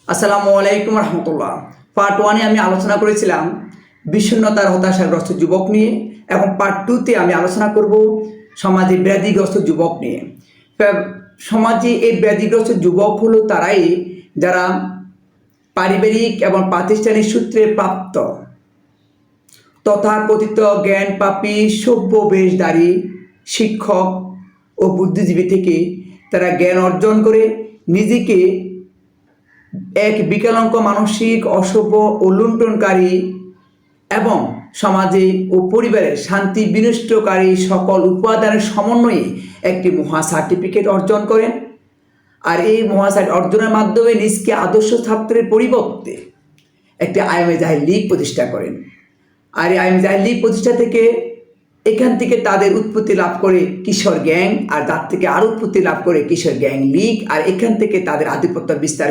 আসসালামু আলাইকুম রহমতুল্লাহ। পার্ট ওয়ানে আমি আলোচনা করেছিলাম বিষণ্ণতার হতাশাগ্রস্ত যুবক নিয়ে, এবং পার্ট টুতে আমি আলোচনা করব সমাজে ব্যাধিগ্রস্ত যুবক নিয়ে। সমাজে এই ব্যাধিগ্রস্ত যুবক হলো তারাই যারা পারিবারিক এবং প্রাতিষ্ঠানিক সূত্রে প্রাপ্ত তথাকথিত জ্ঞান পাপী সভ্য বেশধারী শিক্ষক ও বুদ্ধিজীবী থেকে তারা জ্ঞান অর্জন করে নিজেকে এক বিকলাঙ্গ মানসিক অসভ্য ও লুণ্ঠনকারী এবং সমাজে ও পরিবারের শান্তি বিনষ্টকারী সকল উপাদানের সমন্বয়ে একটি মহা সার্টিফিকেট অর্জন করেন। আর এই মহা অর্জনের মাধ্যমে নিজকে আদর্শ ছাত্রের পরিবর্তে একটি আইএমএ জাহির লীগ প্রতিষ্ঠা করেন। আর এই আইএমএ জাহির লীগ প্রতিষ্ঠা থেকে এখান থেকে তাদের উৎপত্তি লাভ করে কিশোর গ্যাং, আর তার থেকে আরও উৎপত্তি লাভ করে কিশোর গ্যাং লীগ, আর এখান থেকে তাদের আধিপত্য বিস্তার